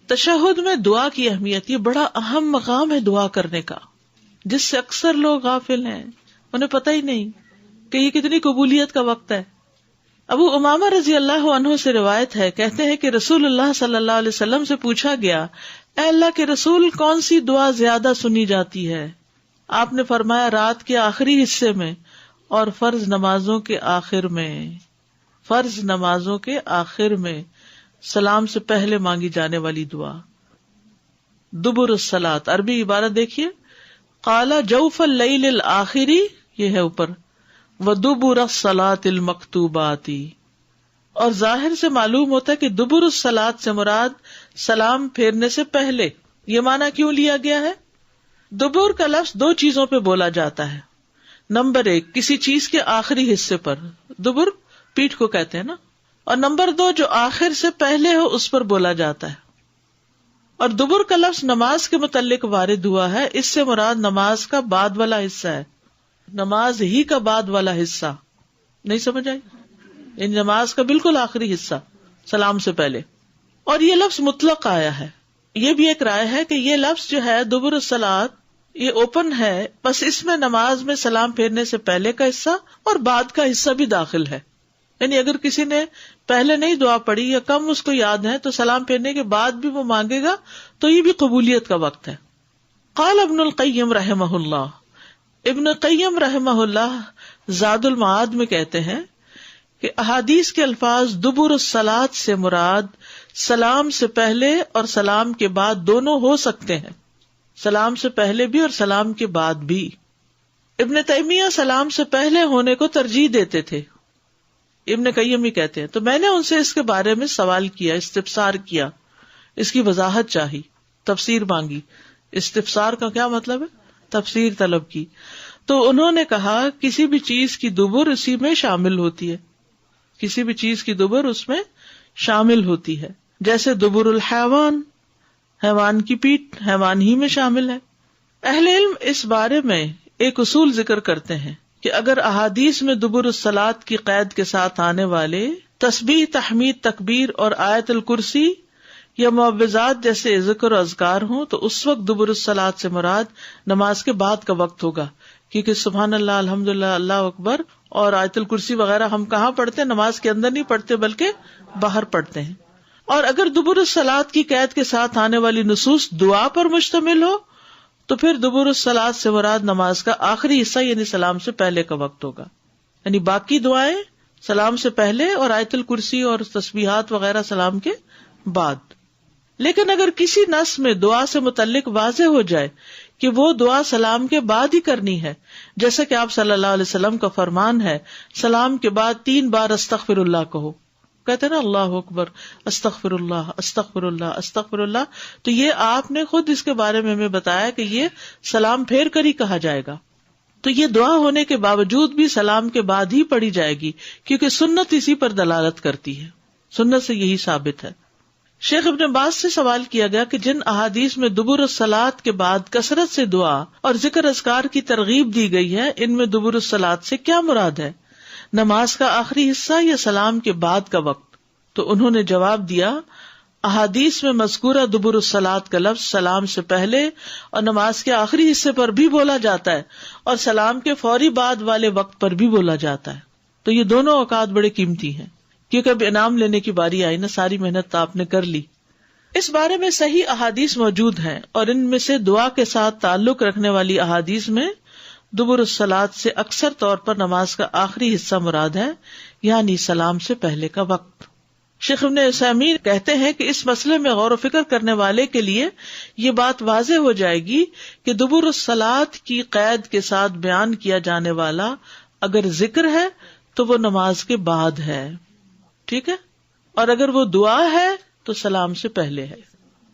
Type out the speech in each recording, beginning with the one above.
تشہد میں دعا کی اہمیت، یہ بڑا اہم مقام ہے دعا کرنے کا، جس سے اکثر لوگ غافل ہیں، انہیں پتہ ہی نہیں کہ یہ کتنی قبولیت کا وقت ہے۔ ابو امامہ رضی اللہ عنہ سے روایت ہے، کہتے ہیں کہ رسول اللہ صلی اللہ علیہ وسلم سے پوچھا گیا، اے اللہ کے رسول، کون سی دعا زیادہ سنی جاتی ہے؟ آپ نے فرمایا، رات کے آخری حصے میں اور فرض نمازوں کے آخر میں۔ فرض نمازوں کے آخر میں سلام سے پہلے مانگی جانے والی دعا۔ دبر الصلاۃ، عربی عبارت دیکھیے، قال جوف اللیل الآخری، یہ ہے اوپر، ودبر الصلاۃ المکتوبات۔ اور ظاہر سے معلوم ہوتا ہے کہ دبر الصلاۃ سے مراد سلام پھیرنے سے پہلے۔ یہ معنی کیوں لیا گیا ہے؟ دبر کا لفظ دو چیزوں پہ بولا جاتا ہے۔ نمبر ایک، کسی چیز کے آخری حصے پر، دبر پیٹھ کو کہتے ہیں نا، اور نمبر دو، جو آخر سے پہلے ہو اس پر بولا جاتا ہے۔ اور دبر کا لفظ نماز کے متعلق وارد ہوا ہے، اس سے مراد نماز کا بعد والا حصہ ہے، نماز ہی کا بعد والا حصہ، نہیں سمجھ آئی؟ یعنی نماز کا بالکل آخری حصہ سلام سے پہلے۔ اور یہ لفظ مطلق آیا ہے، یہ بھی ایک رائے ہے کہ یہ لفظ جو ہے دبر الصلاۃ، یہ اوپن ہے، بس اس میں نماز میں سلام پھیرنے سے پہلے کا حصہ اور بعد کا حصہ بھی داخل ہے۔ یعنی اگر کسی نے پہلے نہیں دعا پڑھی یا کم اس کو یاد ہے تو سلام پھیرنے کے بعد بھی وہ مانگے گا تو یہ بھی قبولیت کا وقت ہے۔ قال ابن القیم رحمہ اللہ، ابن قیم رحمہ اللہ زاد المعاد میں کہتے ہیں کہ احادیث کے الفاظ دبر الصلاۃ سے مراد سلام سے پہلے اور سلام کے بعد دونوں ہو سکتے ہیں، سلام سے پہلے بھی اور سلام کے بعد بھی۔ ابن تیمیہ سلام سے پہلے ہونے کو ترجیح دیتے تھے، ابن قیم ہی کہتے ہیں۔ تو میں نے ان سے اس کے بارے میں سوال کیا، استفسار کیا، اس کی وضاحت چاہی، تفسیر مانگی۔ استفسار کا کیا مطلب ہے؟ تفسیر طلب کی۔ تو انہوں نے کہا کسی بھی چیز کی دبر اسی میں شامل ہوتی ہے، کسی بھی چیز کی دبر اس میں شامل ہوتی ہے، جیسے دبر الحیوان، حیوان کی پیٹھ حیوان ہی میں شامل ہے۔ اہل علم اس بارے میں ایک اصول ذکر کرتے ہیں کہ اگر احادیث میں دبر الصلاۃ کی قید کے ساتھ آنے والے تسبیح، تحمید، تکبیر اور آیت الکرسی یا معوذات جیسے ذکر و اذکار ہوں تو اس وقت دبر الصلاۃ سے مراد نماز کے بعد کا وقت ہوگا، کیونکہ سبحان اللہ، الحمدللہ، اللہ اکبر اور آیت الکرسی وغیرہ ہم کہاں پڑھتے ہیں؟ نماز کے اندر نہیں پڑھتے بلکہ باہر پڑھتے ہیں۔ اور اگر دبر الصلاۃ کی قید کے ساتھ آنے والی نصوص دعا پر مشتمل ہو تو پھر دبر الصلاۃ سے مراد نماز کا آخری حصہ یعنی سلام سے پہلے کا وقت ہوگا، یعنی باقی دعائیں سلام سے پہلے اور آیت الکرسی اور تسبیحات وغیرہ سلام کے بعد۔ لیکن اگر کسی نص میں دعا سے متعلق واضح ہو جائے کہ وہ دعا سلام کے بعد ہی کرنی ہے، جیسا کہ آپ صلی اللہ علیہ وسلم کا فرمان ہے، سلام کے بعد 3 بار استغفر اللہ کہو، کہتے ہیں نا اللہ اکبر، استغفر اللہ، استغفر اللہ، استغفر اللہ، تو یہ آپ نے خود اس کے بارے میں ہمیں بتایا کہ یہ سلام پھیر کر ہی کہا جائے گا۔ تو یہ دعا ہونے کے باوجود بھی سلام کے بعد ہی پڑھی جائے گی، کیونکہ سنت اسی پر دلالت کرتی ہے، سنت سے یہی ثابت ہے۔ شیخ ابن باز سے سوال کیا گیا کہ جن احادیث میں دبر الصلاۃ کے بعد کثرت سے دعا اور ذکر اذکار کی ترغیب دی گئی ہے، ان میں دبر الصلاۃ سے کیا مراد ہے؟ نماز کا آخری حصہ یا سلام کے بعد کا وقت؟ تو انہوں نے جواب دیا، احادیث میں مذکورہ دبر الصلاۃ کا لفظ سلام سے پہلے اور نماز کے آخری حصے پر بھی بولا جاتا ہے اور سلام کے فوری بعد والے وقت پر بھی بولا جاتا ہے۔ تو یہ دونوں اوقات بڑے قیمتی ہیں، کیونکہ اب انعام لینے کی باری آئی نا، ساری محنت تو آپ نے کر لی۔ اس بارے میں صحیح احادیث موجود ہیں، اور ان میں سے دعا کے ساتھ تعلق رکھنے والی احادیث میں دبر الصلاۃ سے اکثر طور پر نماز کا آخری حصہ مراد ہے، یعنی سلام سے پہلے کا وقت۔ شیخ ابن عثیمین کہتے ہیں کہ اس مسئلے میں غور و فکر کرنے والے کے لیے یہ بات واضح ہو جائے گی کہ دبر الصلاۃ کی قید کے ساتھ بیان کیا جانے والا اگر ذکر ہے تو وہ نماز کے بعد ہے، ٹھیک ہے، اور اگر وہ دعا ہے تو سلام سے پہلے ہے،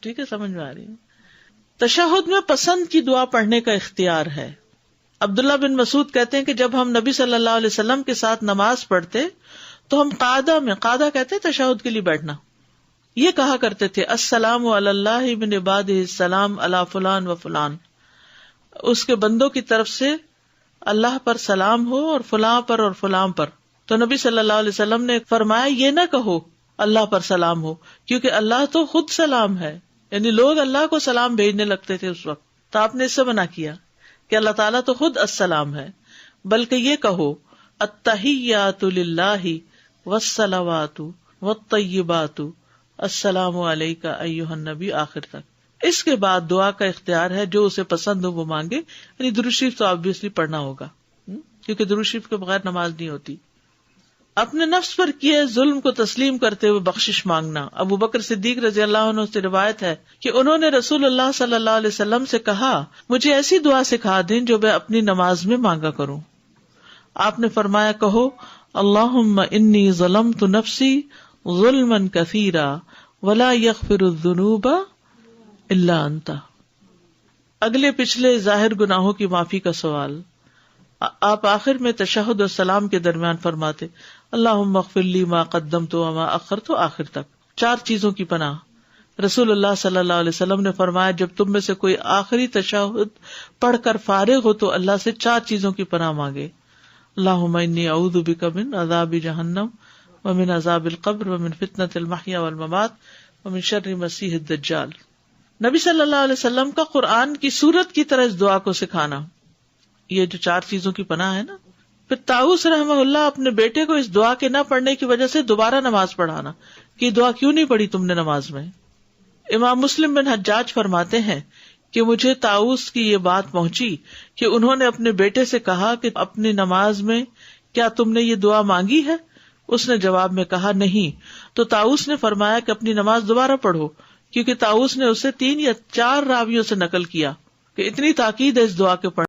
ٹھیک ہے، سمجھ میں آ رہی ہے۔ تشہد میں پسند کی دعا پڑھنے کا اختیار ہے۔ عبداللہ بن مسعود کہتے ہیں کہ جب ہم نبی صلی اللہ علیہ وسلم کے ساتھ نماز پڑھتے تو ہم قعدہ کہتے ہیں تشہد کے لیے بیٹھنا، یہ کہا کرتے تھے، السلام علی اللہ من عبادہ السلام علی فلان و فلان، اس کے بندوں کی طرف سے اللہ پر سلام ہو اور فلاں پر اور فلاں پر۔ تو نبی صلی اللہ علیہ وسلم نے فرمایا یہ نہ کہو اللہ پر سلام ہو، کیونکہ اللہ تو خود سلام ہے، یعنی لوگ اللہ کو سلام بھیجنے لگتے تھے اس وقت، تو آپ نے اس سے منع کیا کہ اللہ تعالیٰ تو خود السلام ہے، بلکہ یہ کہو التحیات للہ والصلوات والطیبات السلام علیک ایھا النبی، آخر تک۔ اس کے بعد دعا کا اختیار ہے، جو اسے پسند ہو وہ مانگے، یعنی درود شریف تو آبویسلی پڑھنا ہوگا کیونکہ درود شریف کے بغیر نماز نہیں ہوتی۔ اپنے نفس پر کیے ظلم کو تسلیم کرتے ہوئے بخشش مانگنا۔ ابو بکر صدیق رضی اللہ عنہ سے روایت ہے کہ انہوں نے رسول اللہ صلی اللہ علیہ وسلم سے کہا، مجھے ایسی دعا سکھا دیں جو میں اپنی نماز میں مانگا کروں۔ آپ نے فرمایا، کہو اللہم انی ظلمت نفسی ظلما کثیرا ولا یغفر الذنوب الا انت۔ اگلے پچھلے ظاہر گناہوں کی معافی کا سوال۔ آپ آخر میں تشہد اور سلام کے درمیان فرماتے اللہم اغفر لی ما قدمت وما اخرت، آخر تک۔ 4 چیزوں کی پناہ۔ رسول اللہ صلی اللہ علیہ وسلم نے فرمایا، جب تم میں سے کوئی آخری تشہد پڑھ کر فارغ ہو تو اللہ سے 4 چیزوں کی پناہ مانگے، اللہم انی اعوذ بک من عذاب جہنم ومن عذاب القبر ومن فتنۃ المحیا والممات ومن شر مسیح الدجال۔ نبی صلی اللہ علیہ وسلم کا قرآن کی سورت کی طرح اس دعا کو سکھانا، یہ جو 4 چیزوں کی پناہ ہے نا۔ پھر طاؤس رحمہ اللہ اپنے بیٹے کو اس دعا کے نہ پڑھنے کی وجہ سے دوبارہ نماز پڑھانا کہ یہ دعا کیوں نہیں پڑھی تم نے نماز میں۔ امام مسلم بن حجاج فرماتے ہیں کہ مجھے طاؤس کی یہ بات پہنچی کہ انہوں نے اپنے بیٹے سے کہا کہ اپنی نماز میں کیا تم نے یہ دعا مانگی ہے؟ اس نے جواب میں کہا نہیں، تو طاؤس نے فرمایا کہ اپنی نماز دوبارہ پڑھو، کیونکہ طاؤس نے اسے 3 یا 4 راویوں سے نقل کیا کہ اتنی تاکید ہے اس دعا کے پڑھنے